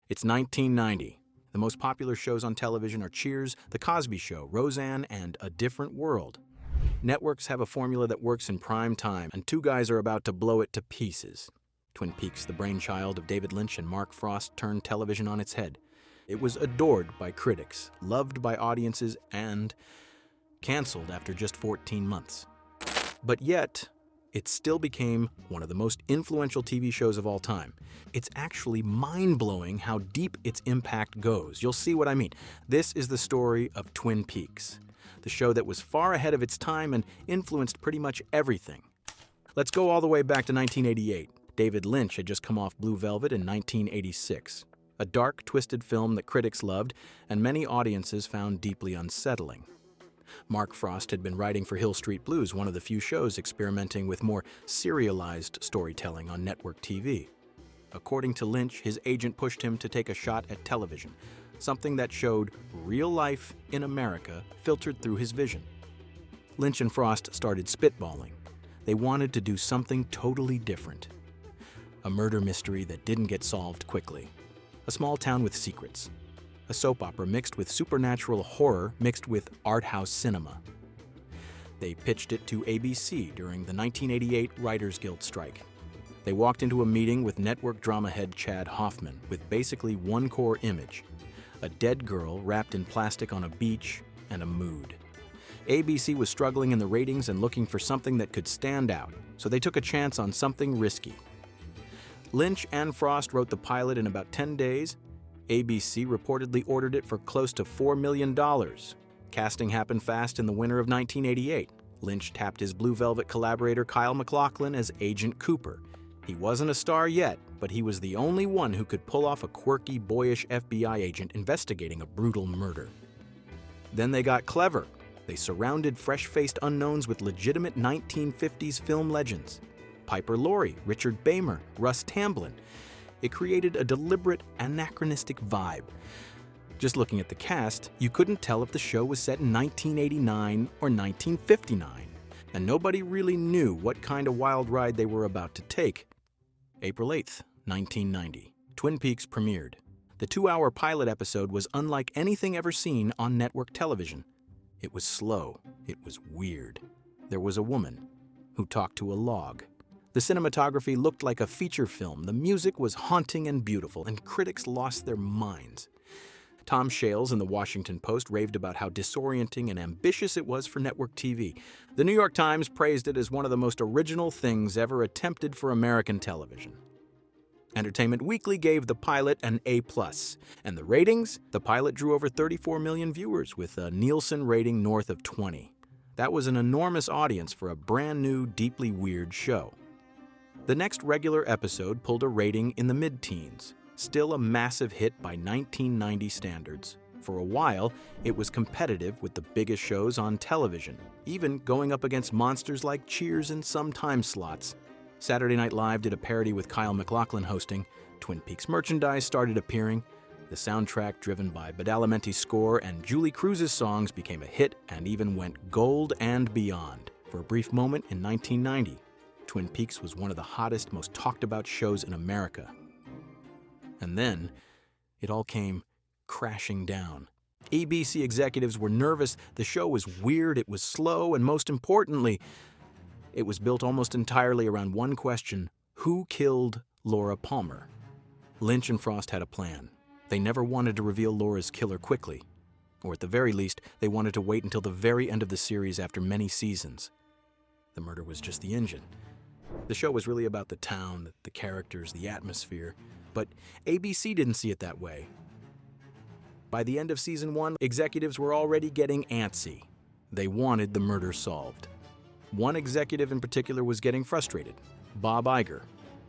It's 1990. The most popular shows on television are Cheers, The Cosby Show, Roseanne, and A Different World. Networks have a formula that works in prime time, and two guys are about to blow it to pieces. Twin Peaks, the brainchild of David Lynch and Mark Frost, turned television on its head. It was adored by critics, loved by audiences, and canceled after just 14 months. But yet, it still became one of the most influential TV shows of all time. It's actually mind-blowing how deep its impact goes. You'll see what I mean. This is the story of Twin Peaks, the show that was far ahead of its time and influenced pretty much everything. Let's go all the way back to 1988. David Lynch had just come off Blue Velvet in 1986, a dark, twisted film that critics loved and many audiences found deeply unsettling. Mark Frost had been writing for Hill Street Blues, one of the few shows experimenting with more serialized storytelling on network TV. According to Lynch, his agent pushed him to take a shot at television, something that showed real life in America filtered through his vision. Lynch and Frost started spitballing. They wanted to do something totally different. A murder mystery that didn't get solved quickly. A small town with secrets. A soap opera mixed with supernatural horror mixed with art house cinema. They pitched it to ABC during the 1988 Writers Guild strike. They walked into a meeting with network drama head Chad Hoffman with basically one core image: a dead girl wrapped in plastic on a beach and a mood. ABC was struggling in the ratings and looking for something that could stand out, so they took a chance on something risky. Lynch and Frost wrote the pilot in about 10 days. ABC reportedly ordered it for close to $4 million. Casting happened fast in the winter of 1988. Lynch tapped his Blue Velvet collaborator Kyle MacLachlan as Agent Cooper. He wasn't a star yet, but he was the only one who could pull off a quirky, boyish FBI agent investigating a brutal murder. Then they got clever. They surrounded fresh-faced unknowns with legitimate 1950s film legends. Piper Laurie, Richard Beymer, Russ Tamblyn. It created a deliberate, anachronistic vibe. Just looking at the cast, you couldn't tell if the show was set in 1989 or 1959, and nobody really knew what kind of wild ride they were about to take. April 8th, 1990, Twin Peaks premiered. The 2-hour pilot episode was unlike anything ever seen on network television. It was slow. It was weird. There was a woman who talked to a log. The cinematography looked like a feature film. The music was haunting and beautiful, and critics lost their minds. Tom Shales in the Washington Post raved about how disorienting and ambitious it was for network TV. The New York Times praised it as one of the most original things ever attempted for American television. Entertainment Weekly gave the pilot an A+, and the ratings? The pilot drew over 34 million viewers with a Nielsen rating north of 20. That was an enormous audience for a brand new, deeply weird show. The next regular episode pulled a rating in the mid-teens, still a massive hit by 1990 standards. For a while, it was competitive with the biggest shows on television, even going up against monsters like Cheers in some time slots. Saturday Night Live did a parody with Kyle MacLachlan hosting. Twin Peaks merchandise started appearing. The soundtrack, driven by Badalamenti's score and Julie Cruz's songs, became a hit and even went gold and beyond. For a brief moment in 1990, Twin Peaks was one of the hottest, most talked-about shows in America. And then, it all came crashing down. ABC executives were nervous, the show was weird, it was slow, and most importantly, it was built almost entirely around one question: who killed Laura Palmer? Lynch and Frost had a plan. They never wanted to reveal Laura's killer quickly. Or at the very least, they wanted to wait until the very end of the series after many seasons. The murder was just the engine. The show was really about the town, the characters, the atmosphere. But ABC didn't see it that way. By the end of season 1, executives were already getting antsy. They wanted the murder solved. One executive in particular was getting frustrated: Bob Iger.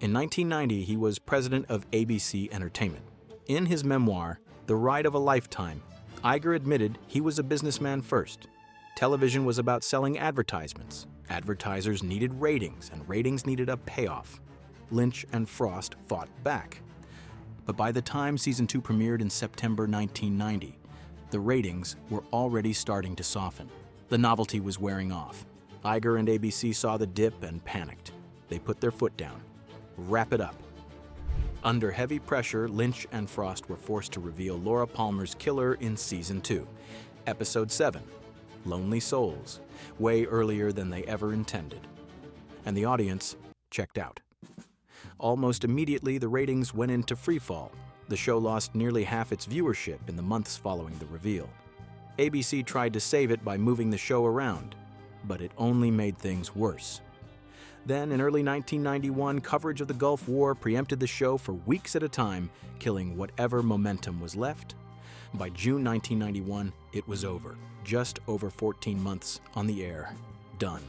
In 1990, he was president of ABC Entertainment. In his memoir, The Ride of a Lifetime, Iger admitted he was a businessman first. Television was about selling advertisements. Advertisers needed ratings, and ratings needed a payoff. Lynch and Frost fought back. But by the time season 2 premiered in September 1990, the ratings were already starting to soften. The novelty was wearing off. Iger and ABC saw the dip and panicked. They put their foot down. Wrap it up. Under heavy pressure, Lynch and Frost were forced to reveal Laura Palmer's killer in Season 2, Episode 7, Lonely Souls, way earlier than they ever intended. And the audience checked out. Almost immediately, the ratings went into freefall. The show lost nearly half its viewership in the months following the reveal. ABC tried to save it by moving the show around, but it only made things worse. Then, in early 1991, coverage of the Gulf War preempted the show for weeks at a time, killing whatever momentum was left. By June 1991, it was over. Just over 14 months on the air. Done.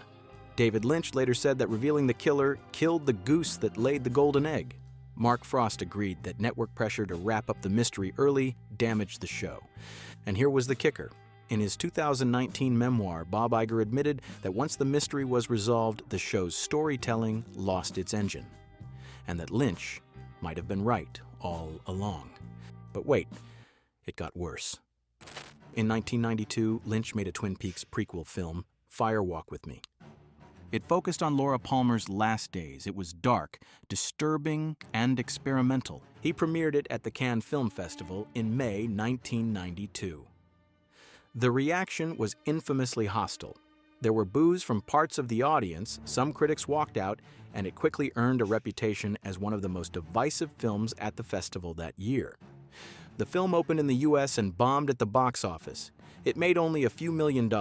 David Lynch later said that revealing the killer killed the goose that laid the golden egg. Mark Frost agreed that network pressure to wrap up the mystery early damaged the show. And here was the kicker. In his 2019 memoir, Bob Iger admitted that once the mystery was resolved, the show's storytelling lost its engine. And that Lynch might have been right all along. But wait, it got worse. In 1992, Lynch made a Twin Peaks prequel film, Fire Walk With Me. It focused on Laura Palmer's last days. It was dark, disturbing, and experimental. He premiered it at the Cannes Film Festival in May 1992. The reaction was infamously hostile. There were boos from parts of the audience, some critics walked out, and it quickly earned a reputation as one of the most divisive films at the festival that year. The film opened in the US and bombed at the box office. It made only a few $1 million.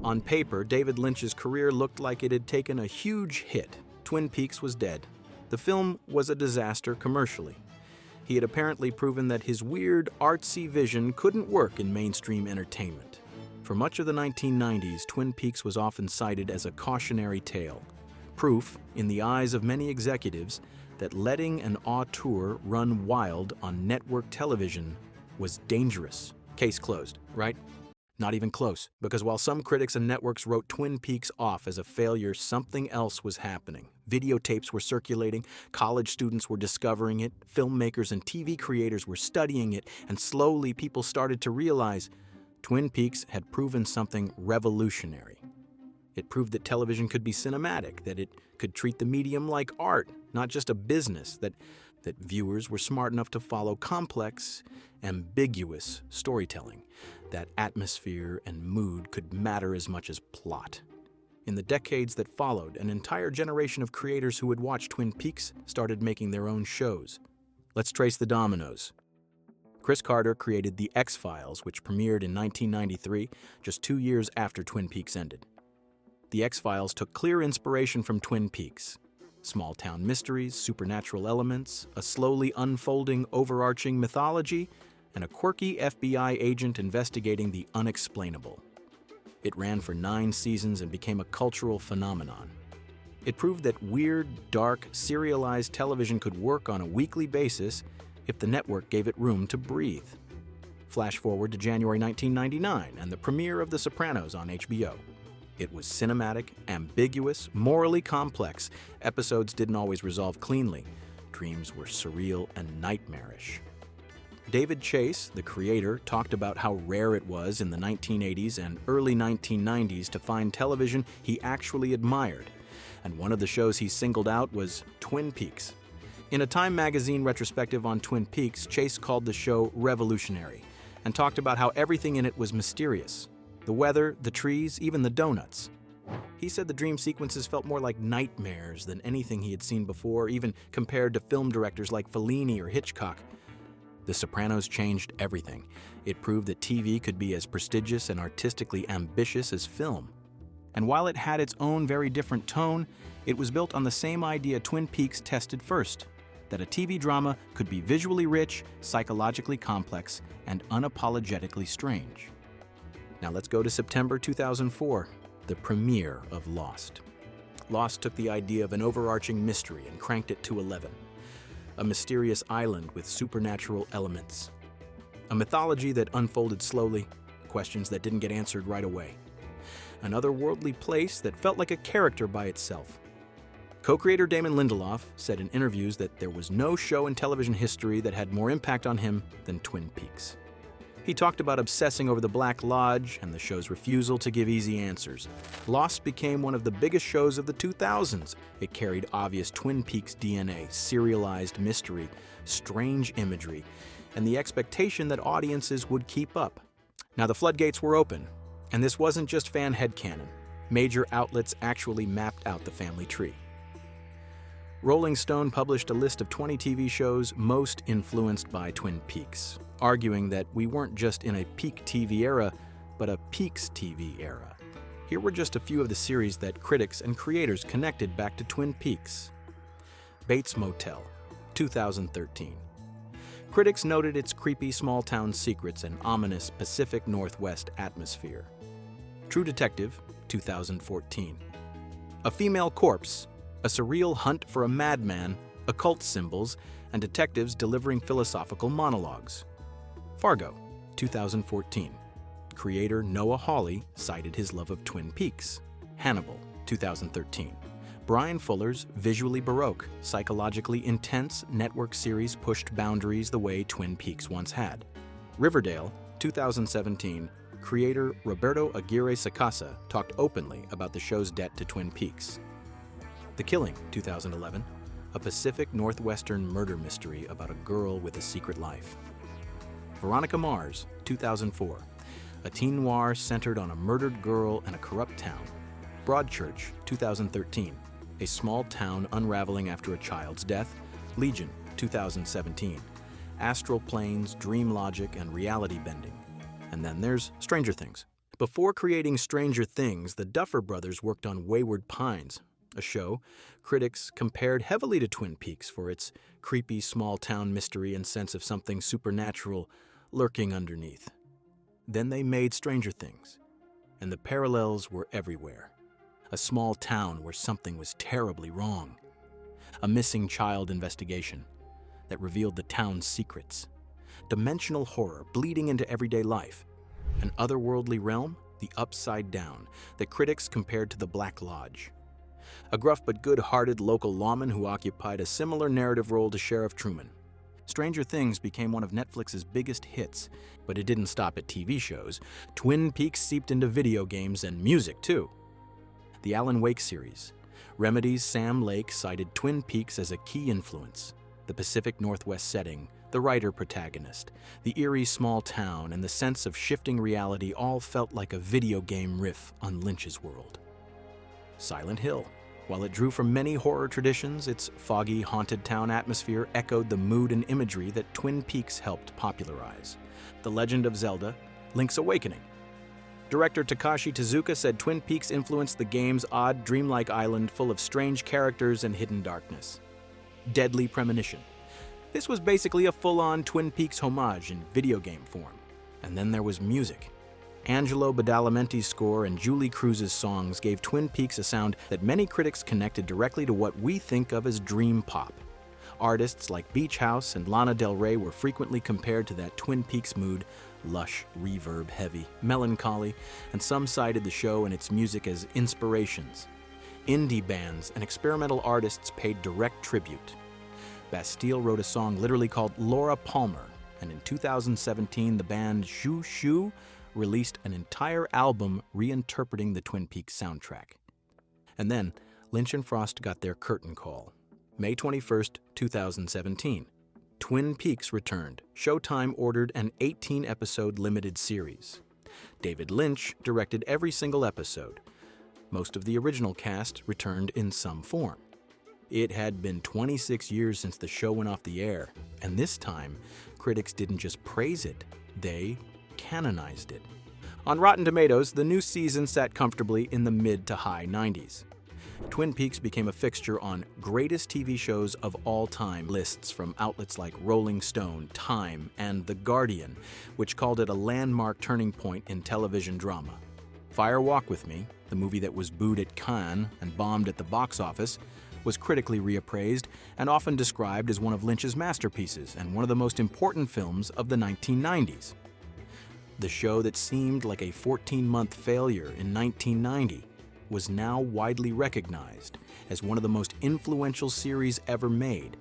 On paper, David Lynch's career looked like it had taken a huge hit. Twin Peaks was dead. The film was a disaster commercially. He had apparently proven that his weird, artsy vision couldn't work in mainstream entertainment. For much of the 1990s, Twin Peaks was often cited as a cautionary tale. Proof, in the eyes of many executives, that letting an auteur run wild on network television was dangerous. Case closed, right? Not even close, because while some critics and networks wrote Twin Peaks off as a failure, something else was happening. Videotapes were circulating, college students were discovering it, filmmakers and TV creators were studying it, and slowly people started to realize Twin Peaks had proven something revolutionary. It proved that television could be cinematic, that it could treat the medium like art, not just a business, that viewers were smart enough to follow complex, ambiguous storytelling, that atmosphere and mood could matter as much as plot. In the decades that followed, an entire generation of creators who had watched Twin Peaks started making their own shows. Let's trace the dominoes. Chris Carter created The X-Files, which premiered in 1993, just 2 years after Twin Peaks ended. The X-Files took clear inspiration from Twin Peaks. Small-town mysteries, supernatural elements, a slowly unfolding, overarching mythology, and a quirky FBI agent investigating the unexplainable. It ran for 9 seasons and became a cultural phenomenon. It proved that weird, dark, serialized television could work on a weekly basis if the network gave it room to breathe. Flash forward to January 1999 and the premiere of The Sopranos on HBO. It was cinematic, ambiguous, morally complex. Episodes didn't always resolve cleanly. Dreams were surreal and nightmarish. David Chase, the creator, talked about how rare it was in the 1980s and early 1990s to find television he actually admired. And one of the shows he singled out was Twin Peaks. In a Time magazine retrospective on Twin Peaks, Chase called the show revolutionary and talked about how everything in it was mysterious. The weather, the trees, even the donuts. He said the dream sequences felt more like nightmares than anything he had seen before, even compared to film directors like Fellini or Hitchcock. The Sopranos changed everything. It proved that TV could be as prestigious and artistically ambitious as film. And while it had its own very different tone, it was built on the same idea Twin Peaks tested first, that a TV drama could be visually rich, psychologically complex, and unapologetically strange. Now let's go to September 2004, the premiere of Lost. Lost took the idea of an overarching mystery and cranked it to 11. A mysterious island with supernatural elements. A mythology that unfolded slowly, questions that didn't get answered right away. An otherworldly place that felt like a character by itself. Co-creator Damon Lindelof said in interviews that there was no show in television history that had more impact on him than Twin Peaks. He talked about obsessing over the Black Lodge and the show's refusal to give easy answers. Lost became one of the biggest shows of the 2000s. It carried obvious Twin Peaks DNA, serialized mystery, strange imagery, and the expectation that audiences would keep up. Now the floodgates were open, and this wasn't just fan headcanon. Major outlets actually mapped out the family tree. Rolling Stone published a list of 20 TV shows most influenced by Twin Peaks, arguing that we weren't just in a peak TV era, but a peaks TV era. Here were just a few of the series that critics and creators connected back to Twin Peaks. Bates Motel, 2013. Critics noted its creepy small-town secrets and ominous Pacific Northwest atmosphere. True Detective, 2014. A Female Corpse, a surreal hunt for a madman, occult symbols, and detectives delivering philosophical monologues. Fargo, 2014. Creator Noah Hawley cited his love of Twin Peaks. Hannibal, 2013. Brian Fuller's visually baroque, psychologically intense network series pushed boundaries the way Twin Peaks once had. Riverdale, 2017. Creator Roberto Aguirre Sacasa talked openly about the show's debt to Twin Peaks. The Killing, 2011. A Pacific Northwestern murder mystery about a girl with a secret life. Veronica Mars, 2004. A teen noir centered on a murdered girl and a corrupt town. Broadchurch, 2013. A small town unraveling after a child's death. Legion, 2017. Astral planes, dream logic, and reality bending. And then there's Stranger Things. Before creating Stranger Things, the Duffer Brothers worked on Wayward Pines, a show critics compared heavily to Twin Peaks for its creepy small-town mystery and sense of something supernatural lurking underneath. Then they made Stranger Things, and the parallels were everywhere. A small town where something was terribly wrong. A missing child investigation that revealed the town's secrets. Dimensional horror bleeding into everyday life. An otherworldly realm, the Upside Down, that critics compared to the Black Lodge. A gruff but good-hearted local lawman who occupied a similar narrative role to Sheriff Truman. Stranger Things became one of Netflix's biggest hits, but it didn't stop at TV shows. Twin Peaks seeped into video games and music, too. The Alan Wake series. Remedy's Sam Lake cited Twin Peaks as a key influence. The Pacific Northwest setting, the writer-protagonist, the eerie small town, and the sense of shifting reality all felt like a video game riff on Lynch's world. Silent Hill. While it drew from many horror traditions, its foggy, haunted town atmosphere echoed the mood and imagery that Twin Peaks helped popularize. The Legend of Zelda, Link's Awakening. Director Takashi Tezuka said Twin Peaks influenced the game's odd, dreamlike island full of strange characters and hidden darkness. Deadly Premonition. This was basically a full-on Twin Peaks homage in video game form. And then there was music. Angelo Badalamenti's score and Julie Cruz's songs gave Twin Peaks a sound that many critics connected directly to what we think of as dream pop. Artists like Beach House and Lana Del Rey were frequently compared to that Twin Peaks mood, lush, reverb-heavy, melancholy, and some cited the show and its music as inspirations. Indie bands and experimental artists paid direct tribute. Bastille wrote a song literally called Laura Palmer, and in 2017 the band Shoo Shoo released an entire album reinterpreting the Twin Peaks soundtrack. And then Lynch and Frost got their curtain call. May 21st, 2017. Twin Peaks returned. Showtime ordered an 18-episode limited series. David Lynch directed every single episode. Most of the original cast returned in some form. It had been 26 years since the show went off the air, and this time, critics didn't just praise it, they canonized it. On Rotten Tomatoes, the new season sat comfortably in the mid to high 90s. Twin Peaks became a fixture on greatest TV shows of all time lists from outlets like Rolling Stone, Time, and The Guardian, which called it a landmark turning point in television drama. Fire Walk with Me, the movie that was booed at Cannes and bombed at the box office, was critically reappraised and often described as one of Lynch's masterpieces and one of the most important films of the 1990s. The show that seemed like a 14-month failure in 1990 was now widely recognized as one of the most influential series ever made.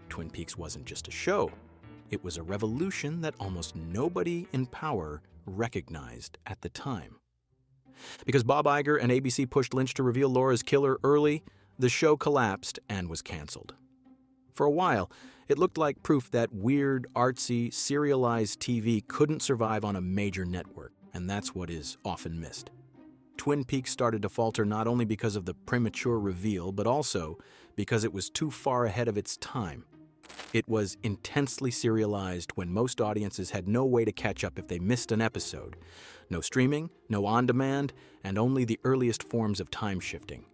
Twin Peaks wasn't just a show, It was a revolution that almost nobody in power recognized at the time. Because Bob Iger and ABC pushed Lynch to reveal Laura's killer early, the show collapsed and was canceled. For a while, it looked like proof that weird, artsy, serialized TV couldn't survive on a major network, and that's what is often missed. Twin Peaks started to falter not only because of the premature reveal, but also because it was too far ahead of its time. It was intensely serialized when most audiences had no way to catch up if they missed an episode. No streaming, no on-demand, and only the earliest forms of time shifting.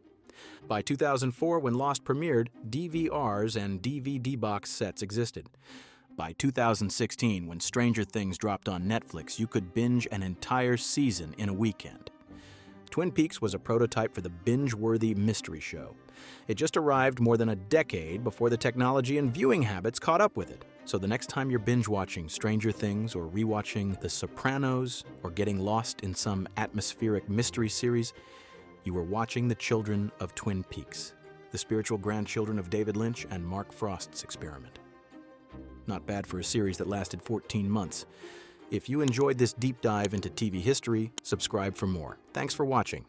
By 2004, when Lost premiered, DVRs and DVD box sets existed. By 2016, when Stranger Things dropped on Netflix, you could binge an entire season in a weekend. Twin Peaks was a prototype for the binge-worthy mystery show. It just arrived more than a decade before the technology and viewing habits caught up with it. So the next time you're binge-watching Stranger Things or rewatching The Sopranos or getting lost in some atmospheric mystery series, you were watching the children of Twin Peaks, the spiritual grandchildren of David Lynch and Mark Frost's experiment. Not bad for a series that lasted 14 months. If you enjoyed this deep dive into TV history, subscribe for more. Thanks for watching.